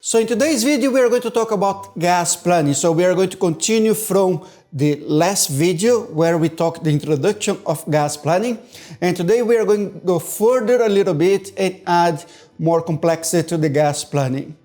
So in today's video we are going to talk about gas planning. So we are going to continue from the last video where we talked the introduction of gas planning, and today we are going to go further a little bit and add more complexity to the gas planning.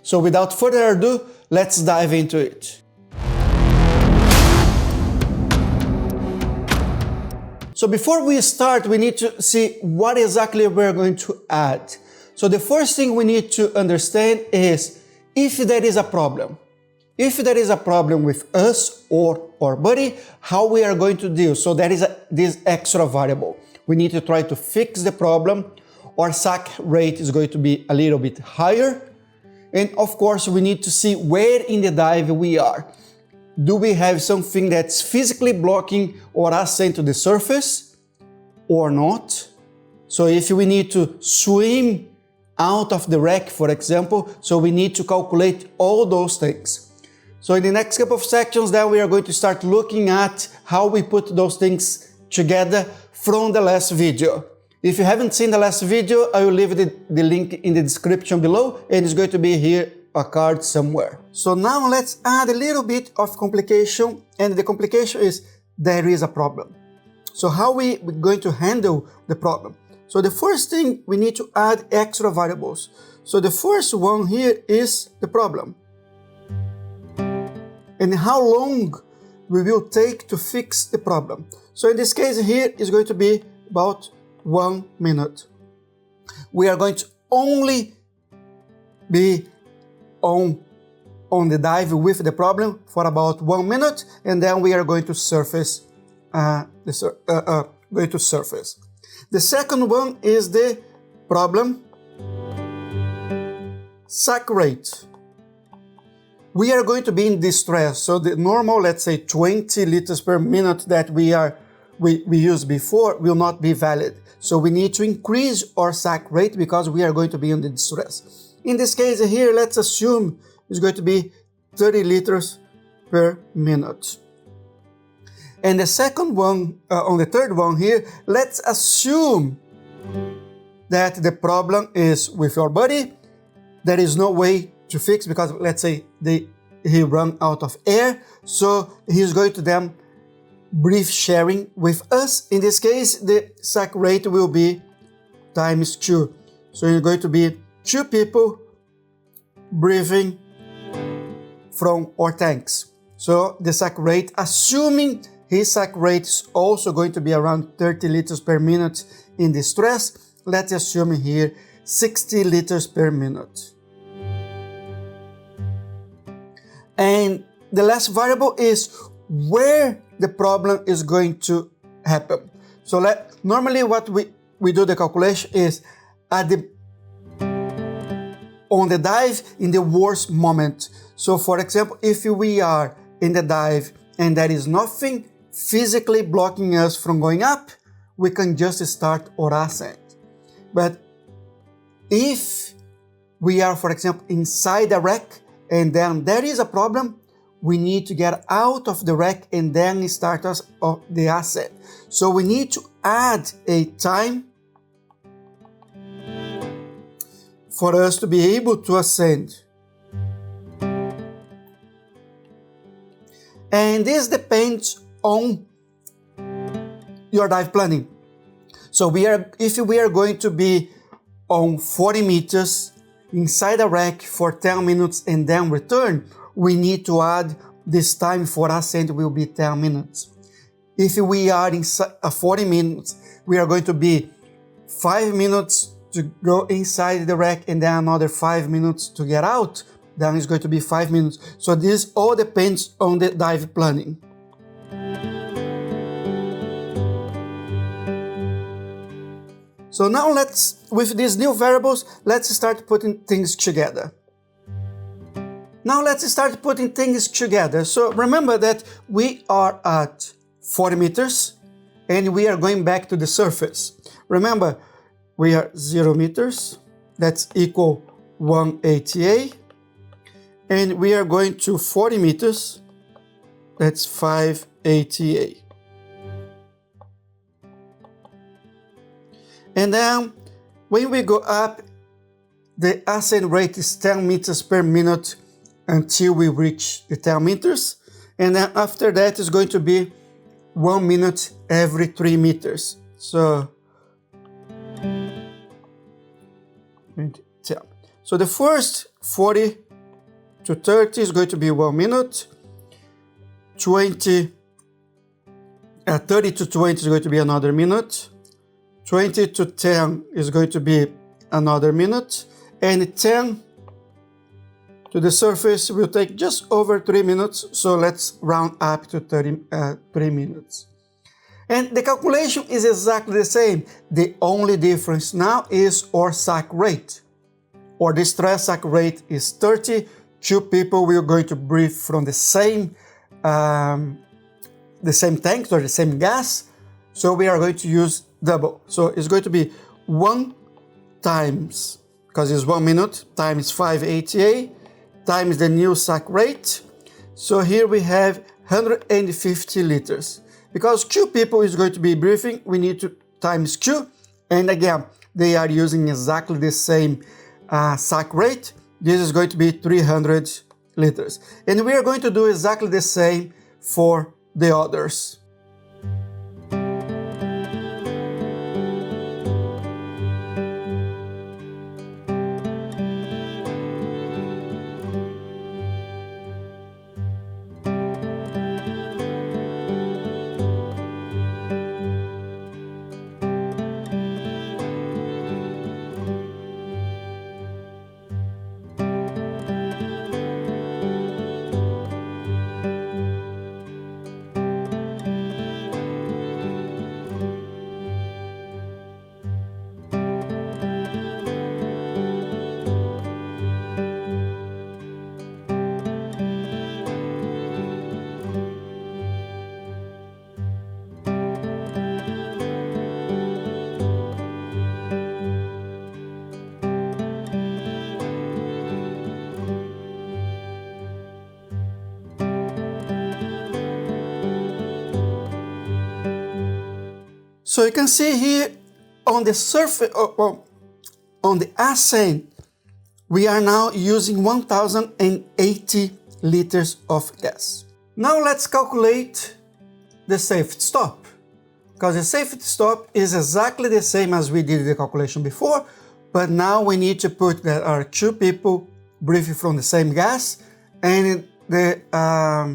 So without further ado, let's dive into it. So before we start, we need to see what exactly we're going to add. So the first thing we need to understand is if there is a problem. If there is a problem with us or our buddy, how we are going to deal. So there is this extra variable. We need to try to fix the problem. Our sack rate is going to be a little bit higher. And of course, we need to see where in the dive we are. Do we have something that's physically blocking our ascent to the surface or not? So if we need to swim out of the wreck, for example, so we need to calculate all those things. So in the next couple of sections, then we are going to start looking at how we put those things together from the last video. If you haven't seen the last video, I will leave the link in the description below, and it's going to be here, a card somewhere. So now let's add a little bit of complication, and the complication is there is a problem. So how we're going to handle the problem? So the first thing, we need to add extra variables. So the first one here is the problem. And how long we will take to fix the problem. So in this case here is going to be about 1 minute. We are going to only be on the dive with the problem for about 1 minute, and then we are going to surface. The second one is the problem sack rate. We are going to be in distress, so the normal, let's say 20 liters per minute that we used before will not be valid. So we need to increase our sack rate because we are going to be in the distress. In this case here, let's assume it's going to be 30 liters per minute. And the second one, on the third one here, let's assume that the problem is with your buddy. There is no way to fix because let's say he run out of air, so he's going to then breathe sharing with us. In this case, the sack rate will be times 2. So you're going to be 2 people breathing from our tanks. So the sack rate, assuming his sack rate is also going to be around 30 liters per minute in distress, let's assume here 60 liters per minute. And the last variable is where the problem is going to happen. So normally what we do the calculation is on the dive in the worst moment. So for example, if we are in the dive and there is nothing physically blocking us from going up, we can just start our ascent. But if we are, for example, inside the wreck and then there is a problem, we need to get out of the wreck and then start us of the ascent. So we need to add a time for us to be able to ascend. And this depends on your dive planning. So if we are going to be on 40 meters inside a wreck for 10 minutes and then return, we need to add this time for ascent will be 10 minutes. If we are in 40 minutes, we are going to be 5 minutes to go inside the wreck and then another 5 minutes to get out, then it's going to be 5 minutes. So this all depends on the dive planning. So now with these new variables, let's start putting things together. So remember that we are at 40 meters and we are going back to the surface. Remember, we are 0 meters, that's equal 1 ATA. And we are going to 40 meters, that's 5 ATA. And then when we go up, the ascent rate is 10 meters per minute until we reach the 10 meters. And then after that is going to be 1 minute every 3 meters. So, 10. So the first 40 to 30 is going to be 1 minute. 30 to 20 is going to be another minute. 20 to 10 is going to be another minute. And 10 to the surface will take just over 3 minutes. So let's round up to 3 minutes. And the calculation is exactly the same. The only difference now is our sack rate. Or the stress sack rate is 30. 2 people will going to breathe from the same tank or the same gas. So we are going to use double. So it's going to be 1 times, because it's 1 minute, times 588, times the new sack rate. So here we have 150 liters. Because 2 people is going to be breathing, we need to times 2. And again, they are using exactly the same sack rate. This is going to be 300 liters. And we are going to do exactly the same for the others. So you can see here on the surface, on the Ascent, we are now using 1080 liters of gas. Now let's calculate the safety stop, because the safety stop is exactly the same as we did the calculation before, but now we need to put that are 2 people breathing from the same gas, and the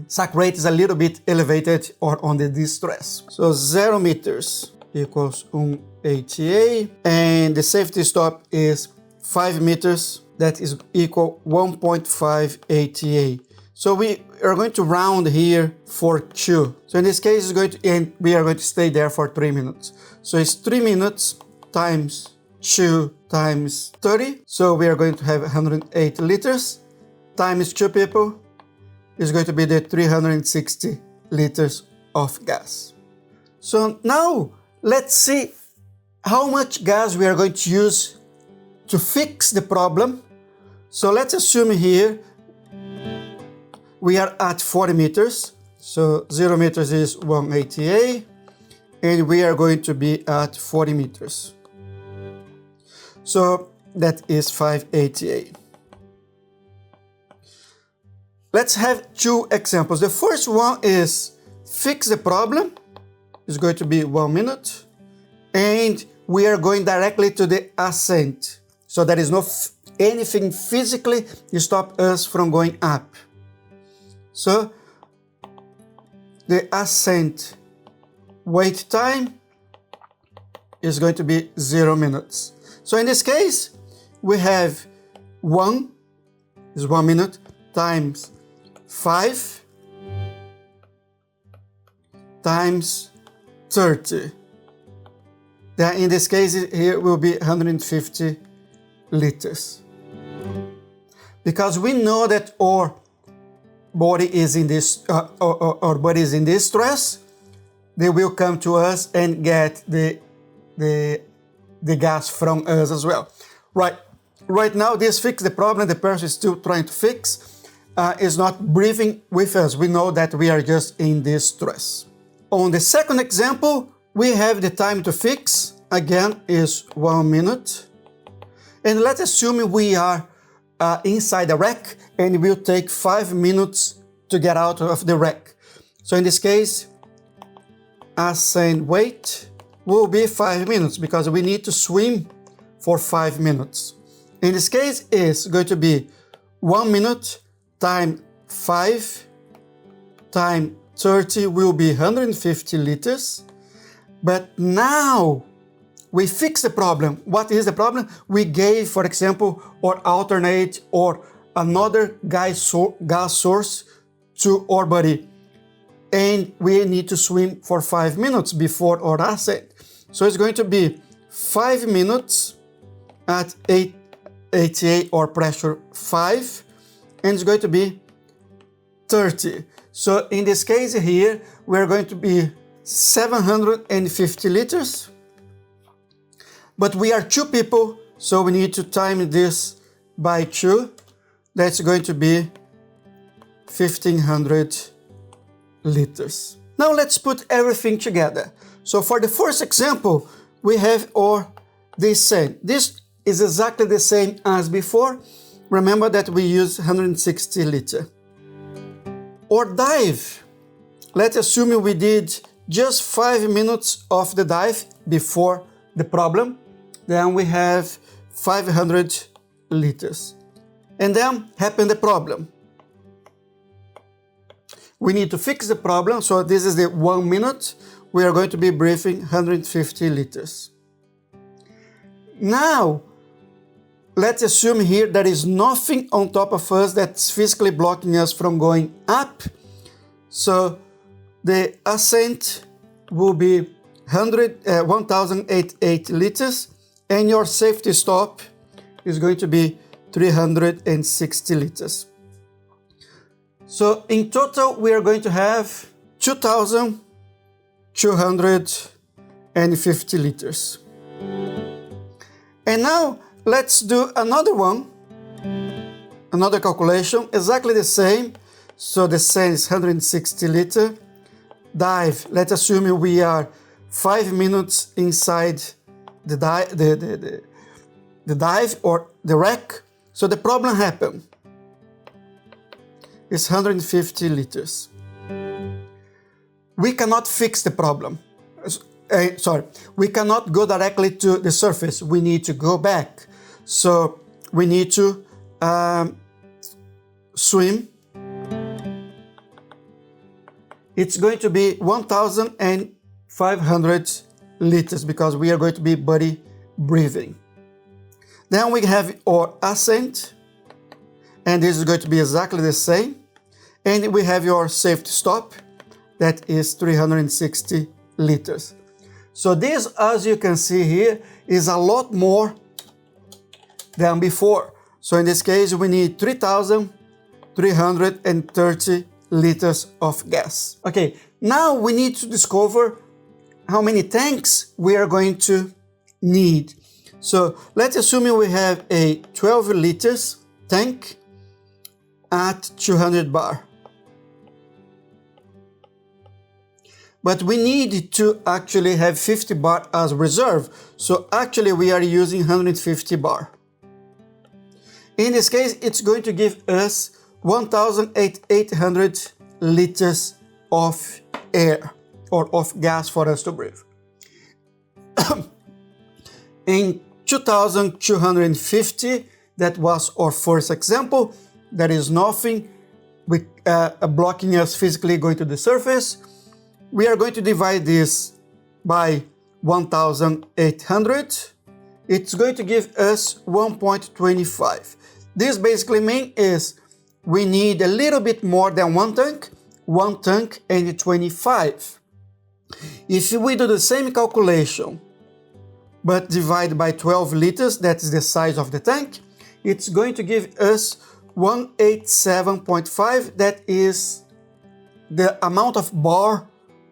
sack rate is a little bit elevated or on the distress. So 0 meters equals 188, and the safety stop is 5 meters, that is equal 1.588. So we are going to round here for 2. So in this case, it's going to, and we are going to stay there for 3 minutes. So it's 3 minutes times 2 times 30. So we are going to have 108 liters times 2 people is going to be the 360 liters of gas. So now let's see how much gas we are going to use to fix the problem. So let's assume here we are at 40 meters. So 0 meters is 188, and we are going to be at 40 meters. So that is 588. Let's have 2 examples. The first one is fix the problem. It's going to be 1 minute. And we are going directly to the ascent. So there is no anything physically to stop us from going up. So the ascent wait time is going to be 0 minutes. So in this case, we have 1 is 1 minute times 5 times 30. Then in this case, here will be 150 liters. Because we know that our body is in this, our body is in this stress, they will come to us and get the gas from us as well. Right now, this fix the problem the person is still trying to fix is not breathing with us. We know that we are just in this stress. On the second example, we have the time to fix, again, is 1 minute. And let's assume we are inside the wreck and it will take 5 minutes to get out of the wreck. So in this case, ascent wait will be 5 minutes because we need to swim for 5 minutes. In this case, it's going to be 1 minute times 5 times 30 will be 150 liters. But now we fix the problem. What is the problem? We gave, for example, or alternate or another gas source to our body. And we need to swim for 5 minutes before our ascent. So it's going to be 5 minutes at 88 or pressure 5, and it's going to be 30. So in this case here, we're going to be 750 liters. But we are 2 people, so we need to time this by 2. That's going to be 1500 liters. Now let's put everything together. So for the first example, we have our descent. This is exactly the same as before. Remember that we use 160 liter. Or dive. Let's assume we did just 5 minutes of the dive before the problem. Then we have 500 liters. And then happened the problem. We need to fix the problem, so this is the 1 minute. We are going to be breathing 150 liters. Now, let's assume here there is nothing on top of us that's physically blocking us from going up. So the ascent will be 1088 liters, and your safety stop is going to be 360 liters. So in total, we are going to have 2,250 liters. And now let's do another one, another calculation, exactly the same. So the sand is 160 liter. Dive, let's assume we are 5 minutes inside the dive or the wreck. So the problem happened. It's 150 liters. We cannot fix the problem. We cannot go directly to the surface. We need to go back. So we need to swim. It's going to be 1,500 liters because we are going to be body breathing. Then we have our ascent, and this is going to be exactly the same. And we have your safety stop, that is 360 liters. So this, as you can see here, is a lot more than before. So in this case, we need 3,330 liters of gas. Okay, now we need to discover how many tanks we are going to need. So let's assume we have a 12 liters tank at 200 bar. But we need to actually have 50 bar as reserve. So actually we are using 150 bar. In this case, it's going to give us 1,800 liters of air or of gas for us to breathe. In 2,250, that was our first example. There is nothing blocking us physically going to the surface. We are going to divide this by 1,800. It's going to give us 1.25. This basically means is we need a little bit more than one tank and 25. If we do the same calculation, but divide by 12 liters, that's the size of the tank, it's going to give us 187.5. That is the amount of bar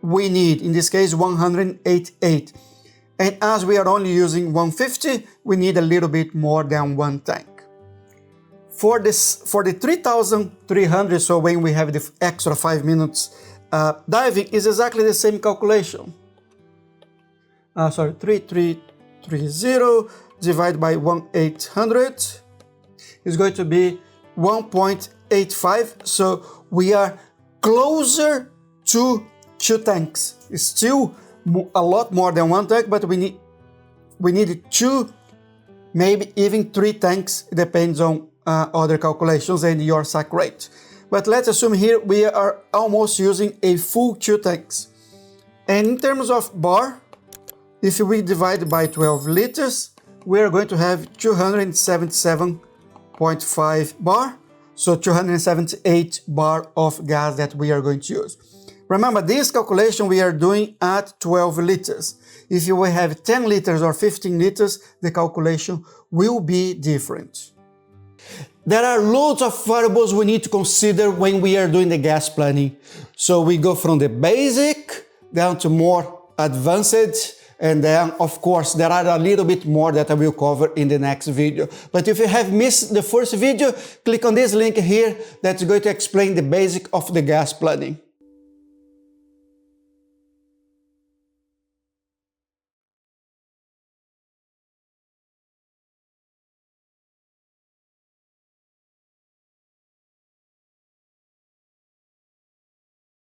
we need, in this case 188. And as we are only using 150, we need a little bit more than one tank. For the 3,300, so when we have the extra 5 minutes diving, is exactly the same calculation. 3,330 divided by 1,800 is going to be 1.85. So we are closer to 2 tanks. It's still a lot more than 1 tank, but we need 2, maybe even 3 tanks. It depends on other calculations and your sack rate. But let's assume here we are almost using a full 2 tanks. And in terms of bar, if we divide by 12 liters, we are going to have 277.5 bar. So 278 bar of gas that we are going to use. Remember, this calculation we are doing at 12 liters. If you will have 10 liters or 15 liters, the calculation will be different. There are loads of variables we need to consider when we are doing the gas planning. So we go from the basic down to more advanced, and then of course there are a little bit more that I will cover in the next video. But if you have missed the first video, click on this link here that's going to explain the basic of the gas planning.